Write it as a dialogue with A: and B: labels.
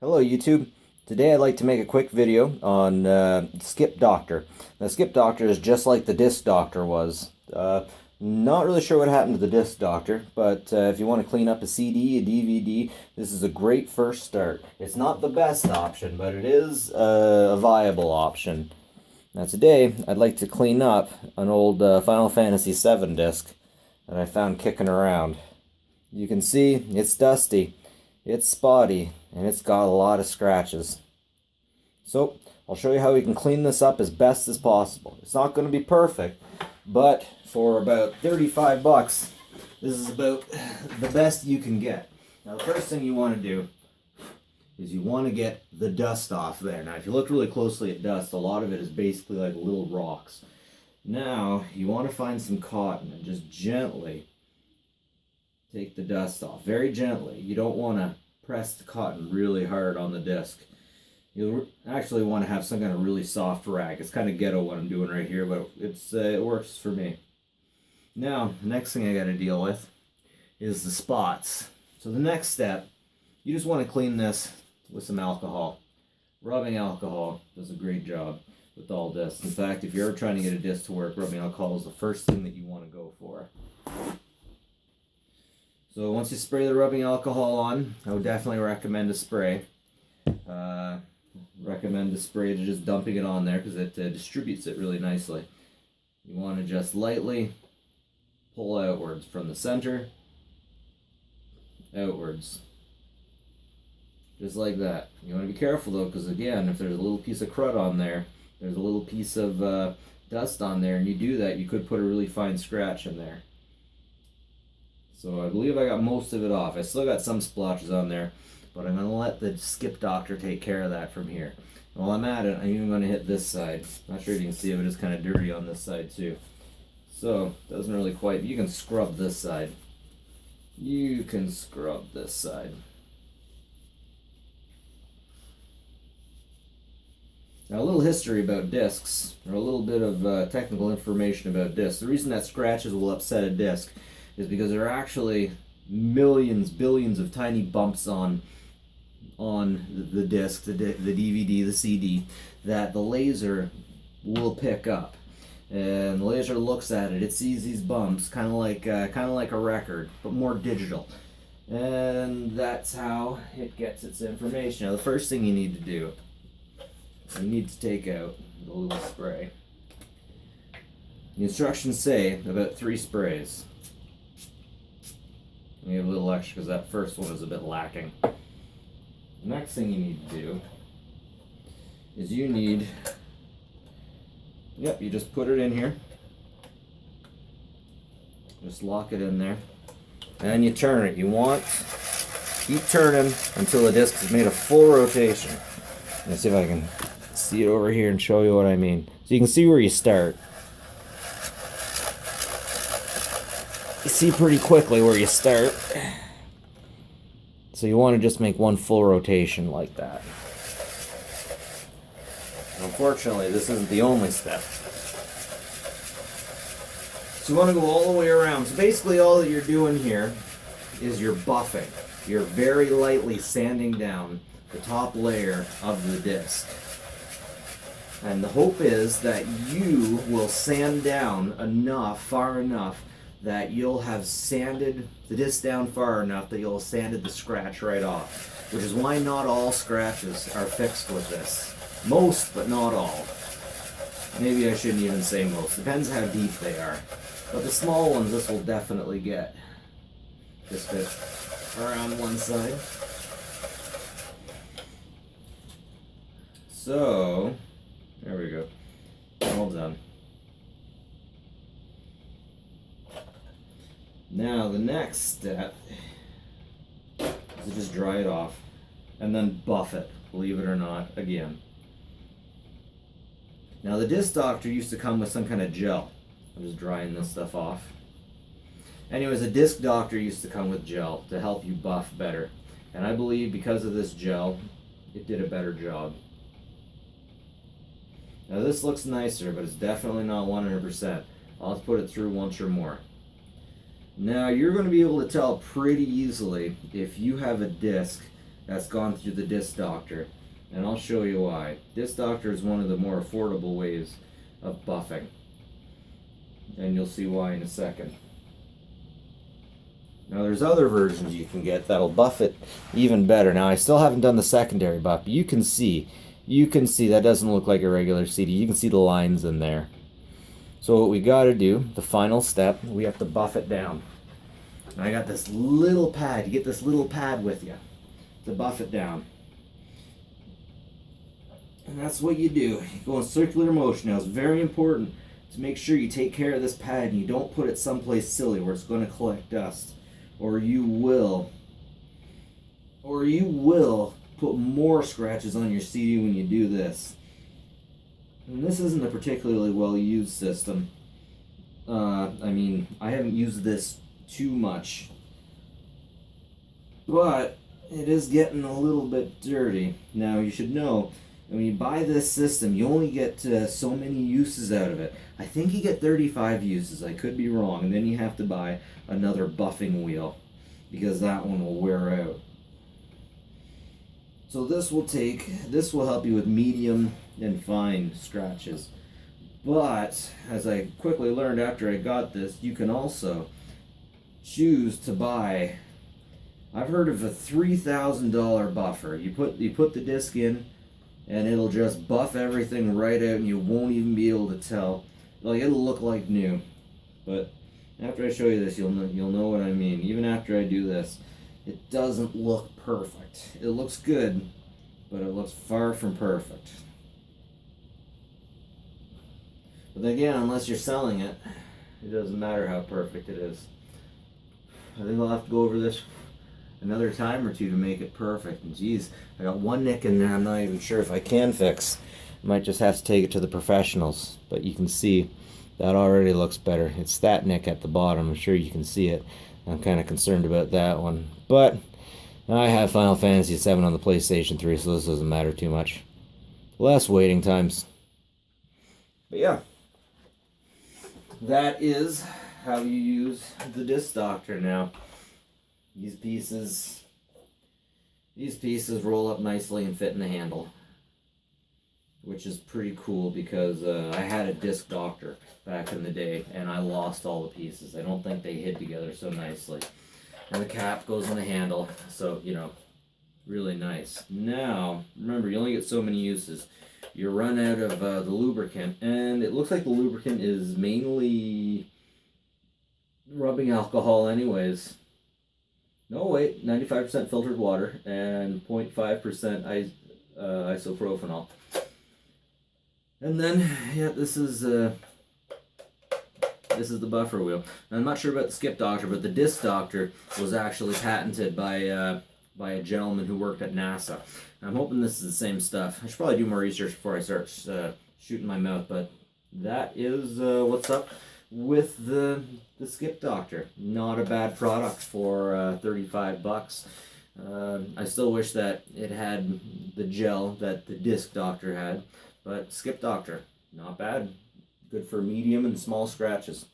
A: Hello YouTube. Today I'd like to make a quick video on SkipDr. Now SkipDr is just like the Disc Doctor was. Not really sure what happened to the Disc Doctor, but if you want to clean up a CD, a DVD, this is a great first start. It's not the best option, but it is a viable option. Now today I'd like to clean up an old Final Fantasy VII disc that I found kicking around. You can see it's dusty, it's spotty, and it's got a lot of scratches. So I'll show you how we can clean this up as best as possible. It's not going to be perfect, but for about 35 bucks, this is about the best you can get. Now the first thing you want to do is you want to get the dust off there. Now if you look really closely at dust, a lot of it is basically like little rocks. Now you want to find some cotton and just gently take the dust off. Very gently. You don't want to press the cotton really hard on the disc. You'll actually want to have some kind of really soft rag. It's kind of ghetto what I'm doing right here, but it works for me. Now, the next thing I got to deal with is the spots. So the next step, you just want to clean this with some alcohol. Rubbing alcohol does a great job with all discs. In fact, if you're ever trying to get a disc to work, rubbing alcohol is the first thing that you want to go for. So once you spray the rubbing alcohol on, I would definitely recommend a spray. Recommend the spray to just dumping it on there because it distributes it really nicely. You want to just lightly pull outwards from the center, outwards. Just like that. You want to be careful though, because again, if there's a little piece of crud on there, there's a little piece of dust on there, and you do that, you could put a really fine scratch in there. So I believe I got most of it off. I still got some splotches on there, but I'm going to let the SkipDr take care of that from here. While I'm at it, I'm even going to hit this side. Not sure if you can see it, but it's kind of dirty on this side too. So, doesn't really quite, you can scrub this side. You can scrub this side. Now a little history about discs, or a little bit of technical information about discs. The reason that scratches will upset a disc is because there are actually millions, billions of tiny bumps on the disc, the DVD, the CD, that the laser will pick up. And the laser looks at it, it sees these bumps, kind of like a record, but more digital. And that's how it gets its information. Now the first thing you need to do, you need to take out the little spray. The instructions say about 3 sprays. You have a little extra because that first one is a bit lacking. The next thing you need to do is you just put it in here. Just lock it in there. And you turn it. Keep turning until the disc has made a full rotation. Let's see if I can see it over here and show you what I mean. So you can see where you start. You see pretty quickly where you start. So you want to just make one full rotation like that. Unfortunately, this isn't the only step. So you want to go all the way around. So basically all that you're doing here is you're buffing. You're very lightly sanding down the top layer of the disc. And the hope is that you will sand down far enough, that you'll have sanded the disc down far enough that you'll have sanded the scratch right off. Which is why not all scratches are fixed with this. Most, but not all. Maybe I shouldn't even say most. Depends how deep they are. But the small ones, this will definitely get. Just fit around one side. So, there we go. All done. Now the next step is to just dry it off and then buff it, believe it or not, again. Now the Disc Doctor used to come with some kind of gel. I'm just drying this stuff off. Anyways, a Disc Doctor used to come with gel to help you buff better. And I believe because of this gel, it did a better job. Now this looks nicer, but it's definitely not 100%. I'll have to put it through once or more. Now you're going to be able to tell pretty easily if you have a disc that's gone through the Disc Doctor. And I'll show you why. Disc Doctor is one of the more affordable ways of buffing. And you'll see why in a second. Now there's other versions you can get that'll buff it even better. Now I still haven't done the secondary buff, but you can see that doesn't look like a regular CD. You can see the lines in there. So what we got to do, the final step, we have to buff it down. And I got this little pad. You get this little pad with you to buff it down. And that's what you do. You go in circular motion. Now it's very important to make sure you take care of this pad and you don't put it someplace silly where it's going to collect dust. Or you will put more scratches on your CD when you do this. And this isn't a particularly well used system. I mean, I haven't used this too much, but it is getting a little bit dirty. Now you should know, when you buy this system, you only get so many uses out of it. I think you get 35 uses, I could be wrong, and then you have to buy another buffing wheel because that one will wear out. So this will help you with medium and fine scratches. But as I quickly learned after I got this, you can also choose to buy, I've heard of a $3,000 buffer. You put the disc in and it'll just buff everything right out and you won't even be able to tell. Like, it'll look like new. But after I show you this, you'll know what I mean. Even after I do this, it doesn't look perfect. It looks good, but it looks far from perfect. But again, unless you're selling it, it doesn't matter how perfect it is. I think I'll have to go over this another time or two to make it perfect. And geez, I got one nick in there I'm not even sure if I can fix. I might just have to take it to the professionals. But you can see that already looks better. It's that nick at the bottom. I'm sure you can see it. I'm kind of concerned about that one. But I have Final Fantasy VII on the PlayStation 3, so this doesn't matter too much. Less waiting times. But yeah, that is how you use the Disc Doctor now. These pieces roll up nicely and fit in the handle, which is pretty cool because I had a Disc Doctor back in the day and I lost all the pieces. I don't think they hid together so nicely. And the cap goes in the handle, so, you know, really nice. Now, remember, you only get so many uses. You run out of the lubricant, and it looks like the lubricant is mainly rubbing alcohol anyways. No, wait, 95% filtered water and 0.5% isopropanol. And then, yeah, this is the buffer wheel. Now, I'm not sure about the SkipDr, but the Disc Doctor was actually patented by a gentleman who worked at NASA. I'm hoping this is the same stuff. I should probably do more research before I start shooting my mouth, but that is what's up with the SkipDr. Not a bad product for 35 bucks. I still wish that it had the gel that the Disc Doctor had, but SkipDr, not bad. Good for medium and small scratches.